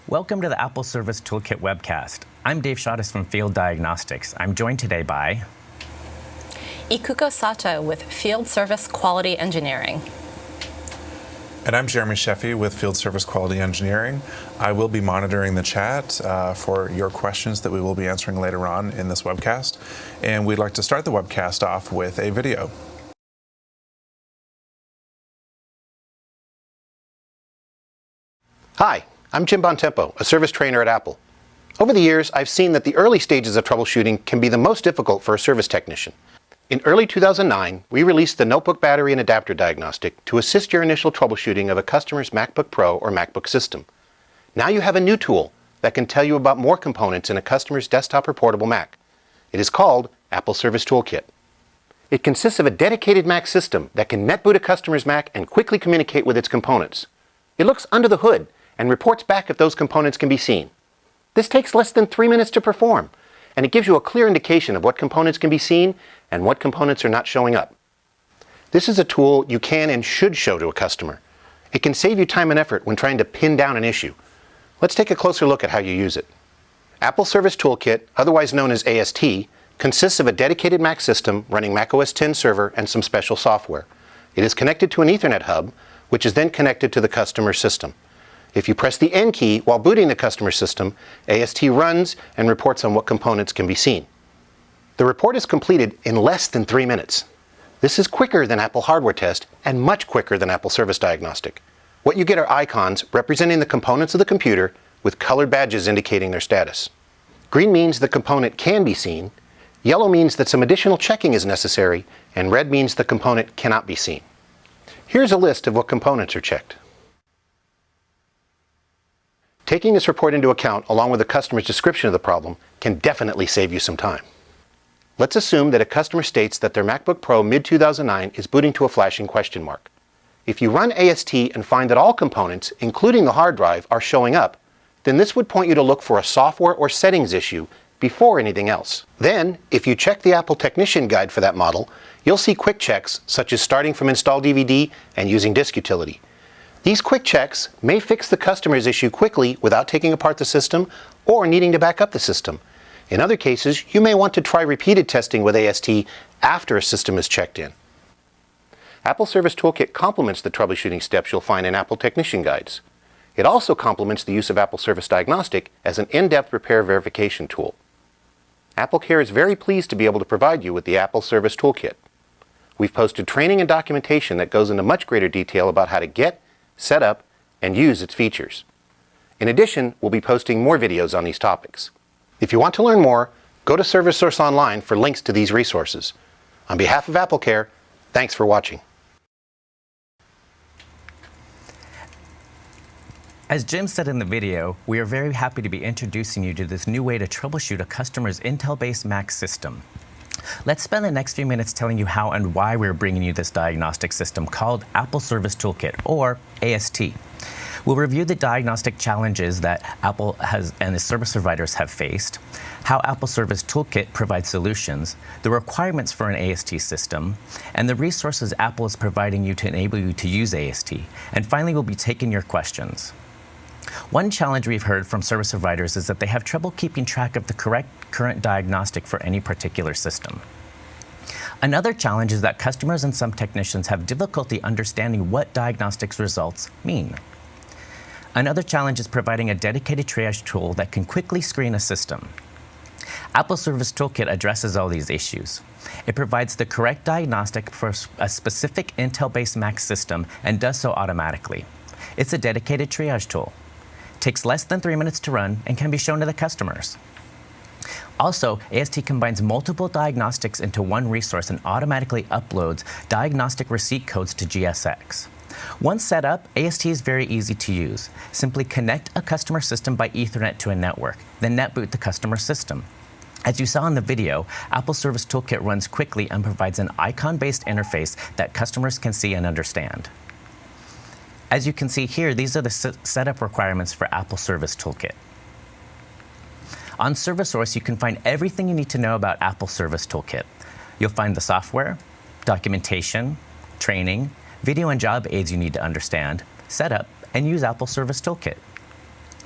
Welcome to the Apple Service Toolkit webcast. I'm Dave Schottis from Field Diagnostics. I'm joined today by Ikuko Sato with Field Service Quality Engineering. And I'm Jeremy Sheffy with Field Service Quality Engineering. I will be monitoring the chat for your questions that we will be answering later on in this webcast. And we'd like to start the webcast off with a video. Hi, I'm Jim Bontempo, a service trainer at Apple. Over the years, I've seen that the early stages of troubleshooting can be the most difficult for a service technician. In early 2009, we released the Notebook Battery and Adapter Diagnostic to assist your initial troubleshooting of a customer's MacBook Pro or MacBook system. Now you have a new tool that can tell you about more components in a customer's desktop or portable Mac. It is called Apple Service Toolkit. It consists of a dedicated Mac system that can netboot a customer's Mac and quickly communicate with its components. It looks under the hood and reports back if those components can be seen. This takes less than 3 minutes to perform, and it gives you a clear indication of what components can be seen and what components are not showing up. This is a tool you can and should show to a customer. It can save you time and effort when trying to pin down an issue. Let's take a closer look at how you use it. Apple Service Toolkit, otherwise known as AST, consists of a dedicated Mac system running macOS X server and some special software. It is connected to an Ethernet hub, which is then connected to the customer's system. If you press the N key while booting the customer system, AST runs and reports on what components can be seen. The report is completed in less than 3 minutes. This is quicker than Apple Hardware Test and much quicker than Apple Service Diagnostic. What you get are icons representing the components of the computer with colored badges indicating their status. Green means the component can be seen, yellow means that some additional checking is necessary, and red means the component cannot be seen. Here's a list of what components are checked. Taking this report into account, along with the customer's description of the problem, can definitely save you some time. Let's assume that a customer states that their MacBook Pro mid-2009 is booting to a flashing question mark. If you run AST and find that all components, including the hard drive, are showing up, then this would point you to look for a software or settings issue before anything else. Then, if you check the Apple Technician Guide for that model, you'll see quick checks such as starting from Install DVD and using Disk Utility. These quick checks may fix the customer's issue quickly without taking apart the system or needing to back up the system. In other cases, you may want to try repeated testing with AST after a system is checked in. Apple Service Toolkit complements the troubleshooting steps you'll find in Apple Technician Guides. It also complements the use of Apple Service Diagnostic as an in-depth repair verification tool. AppleCare is very pleased to be able to provide you with the Apple Service Toolkit. We've posted training and documentation that goes into much greater detail about how to get, set up, and use its features. In addition, we'll be posting more videos on these topics. If you want to learn more, go to ServiceSource Online for links to these resources. On behalf of AppleCare, thanks for watching. As Jim said in the video, we are very happy to be introducing you to this new way to troubleshoot a customer's Intel-based Mac system. Let's spend the next few minutes telling you how and why we're bringing you this diagnostic system called Apple Service Toolkit, or AST. We'll review the diagnostic challenges that Apple has and its service providers have faced, how Apple Service Toolkit provides solutions, the requirements for an AST system, and the resources Apple is providing you to enable you to use AST. And finally, we'll be taking your questions. One challenge we've heard from service providers is that they have trouble keeping track of the correct current diagnostic for any particular system. Another challenge is that customers and some technicians have difficulty understanding what diagnostics results mean. Another challenge is providing a dedicated triage tool that can quickly screen a system. Apple Service Toolkit addresses all these issues. It provides the correct diagnostic for a specific Intel-based Mac system and does so automatically. It's a dedicated triage tool. Takes less than 3 minutes to run and can be shown to the customers. Also, AST combines multiple diagnostics into one resource and automatically uploads diagnostic receipt codes to GSX. Once set up, AST is very easy to use. Simply connect a customer system by Ethernet to a network, then netboot the customer system. As you saw in the video, Apple Service Toolkit runs quickly and provides an icon-based interface that customers can see and understand. As you can see here, these are the setup requirements for Apple Service Toolkit. On ServiceSource, you can find everything you need to know about Apple Service Toolkit. You'll find the software, documentation, training, video and job aids you need to understand, set up, and use Apple Service Toolkit.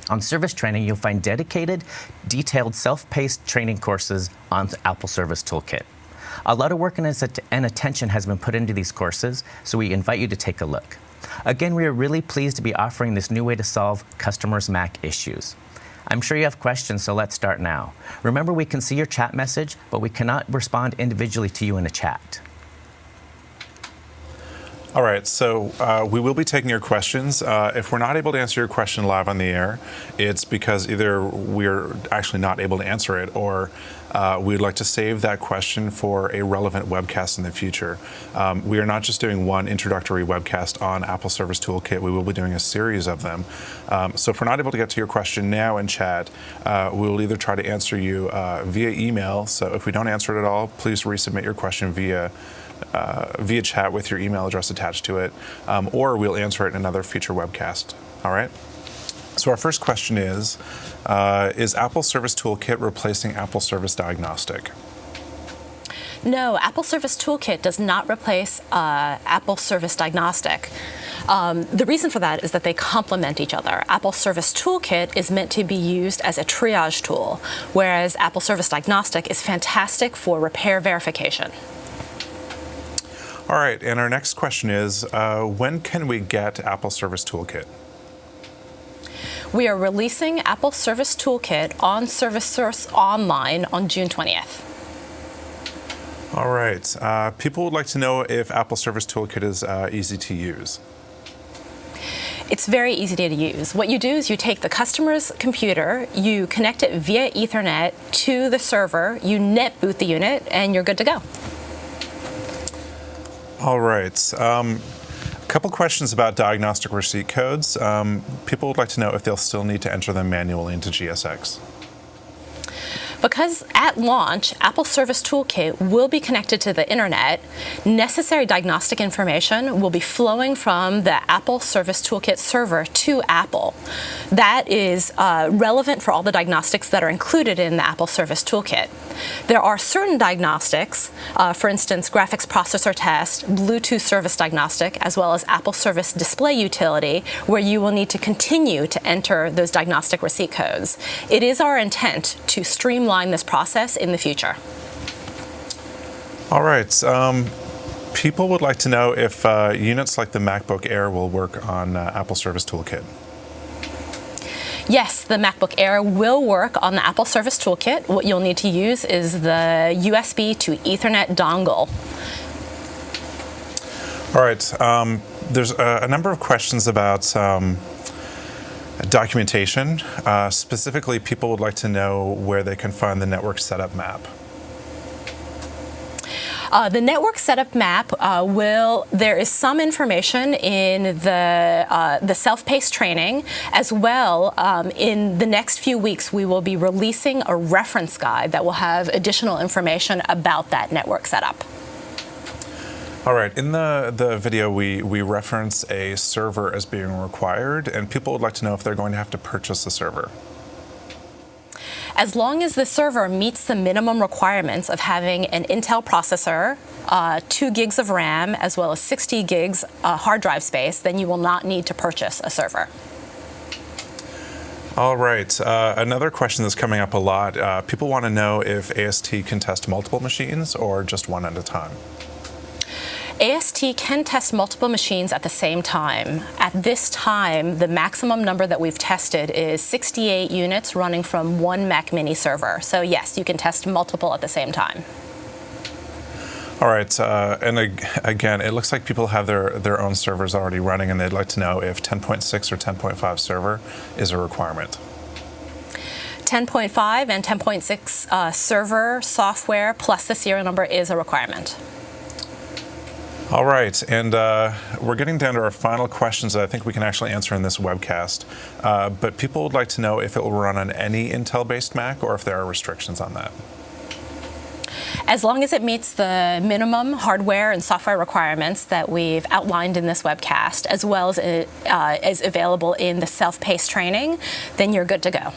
On service training, you'll find dedicated, detailed, self-paced training courses on the Apple Service Toolkit. A lot of work and attention has been put into these courses, so we invite you to take a look. Again, we are really pleased to be offering this new way to solve customers' Mac issues. I'm sure you have questions, so let's start now. Remember, we can see your chat message, but we cannot respond individually to you in a chat. All right, so we will be taking your questions. If we're not able to answer your question live on the air, it's because either we're actually not able to answer it, or we'd like to save that question for a relevant webcast in the future. We are not just doing one introductory webcast on Apple Service Toolkit. We will be doing a series of them. So if we're not able to get to your question now in chat, we will either try to answer you via email. So if we don't answer it at all, please resubmit your question via chat with your email address attached to it, or we'll answer it in another future webcast. All right? So our first question is Apple Service Toolkit replacing Apple Service Diagnostic? No, Apple Service Toolkit does not replace Apple Service Diagnostic. The reason for that is that they complement each other. Apple Service Toolkit is meant to be used as a triage tool, whereas Apple Service Diagnostic is fantastic for repair verification. All right, and our next question is, when can we get Apple Service Toolkit? We are releasing Apple Service Toolkit on ServiceSource Online on June 20th. All right, people would like to know if Apple Service Toolkit is easy to use. It's very easy to use. What you do is you take the customer's computer, you connect it via Ethernet to the server, you net boot the unit, and you're good to go. All right. A couple questions about diagnostic receipt codes. People would like to know if they'll still need to enter them manually into GSX. Because at launch, Apple Service Toolkit will be connected to the internet, necessary diagnostic information will be flowing from the Apple Service Toolkit server to Apple. That is relevant for all the diagnostics that are included in the Apple Service Toolkit. There are certain diagnostics, for instance, graphics processor test, Bluetooth service diagnostic, as well as Apple Service Display Utility, where you will need to continue to enter those diagnostic receipt codes. It is our intent to streamline this process in the future. All right. People would like to know if units like the MacBook Air will work on Apple Service Toolkit. Yes, the MacBook Air will work on the Apple Service Toolkit. What you'll need to use is the USB to Ethernet dongle. All right. There's a number of questions about documentation. Specifically, people would like to know where they can find the network setup map. The network setup map there is some information in the self-paced training, as well in the next few weeks we will be releasing a reference guide that will have additional information about that network setup. All right, in the video we reference a server as being required, and people would like to know if they're going to have to purchase the server. As long as the server meets the minimum requirements of having an Intel processor, 2 gigs of RAM, as well as 60 gigs hard drive space, then you will not need to purchase a server. All right, another question that's coming up a lot. People want to know if AST can test multiple machines or just one at a time. AST can test multiple machines at the same time. At this time, the maximum number that we've tested is 68 units running from one Mac Mini server. So yes, you can test multiple at the same time. All right, and again, it looks like people have their own servers already running, and they'd like to know if 10.6 or 10.5 server is a requirement. 10.5 and 10.6 server software plus the serial number is a requirement. All right, and we're getting down to our final questions that I think we can actually answer in this webcast. But people would like to know if it will run on any Intel-based Mac or if there are restrictions on that. As long as it meets the minimum hardware and software requirements that we've outlined in this webcast, as well as is available in the self-paced training, then you're good to go.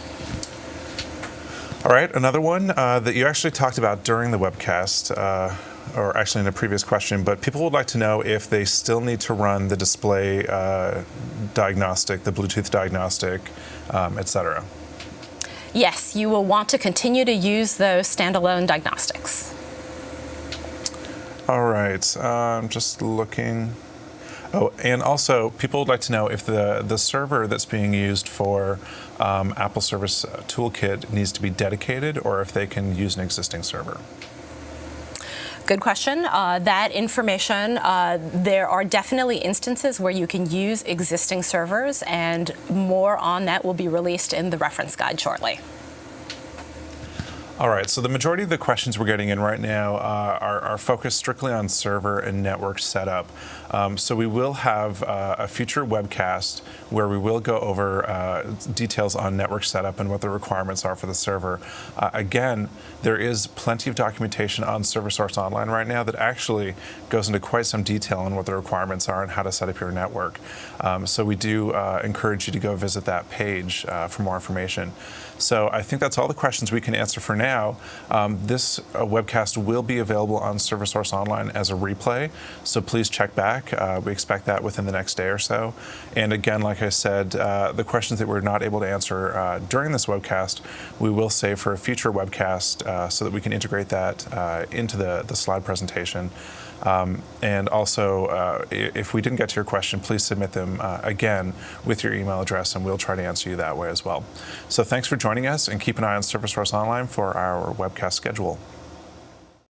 All right, another one that you actually talked about during the webcast or actually in a previous question, but people would like to know if they still need to run the display diagnostic, the Bluetooth diagnostic, etc. Yes, you will want to continue to use those standalone diagnostics. All right, I'm just looking. Oh, and also, people would like to know if the server that's being used for Apple Service Toolkit needs to be dedicated or if they can use an existing server. Good question. That information, there are definitely instances where you can use existing servers, and more on that will be released in the reference guide shortly. All right, so the majority of the questions we're getting in right now are focused strictly on server and network setup. So we will have a future webcast where we will go over details on network setup and what the requirements are for the server. Again, there is plenty of documentation on ServerSource Online right now that actually goes into quite some detail on what the requirements are and how to set up your network. So we do encourage you to go visit that page for more information. So I think that's all the questions we can answer for now. This webcast will be available on ServerSource Online as a replay, so please check back. We expect that within the next day or so. And again, like I said, the questions that we're not able to answer during this webcast, we will save for a future webcast so that we can integrate that into the slide presentation. And also, if we didn't get to your question, please submit them again with your email address, and we'll try to answer you that way as well. So thanks for joining us, and keep an eye on ServerSource Online for our webcast schedule.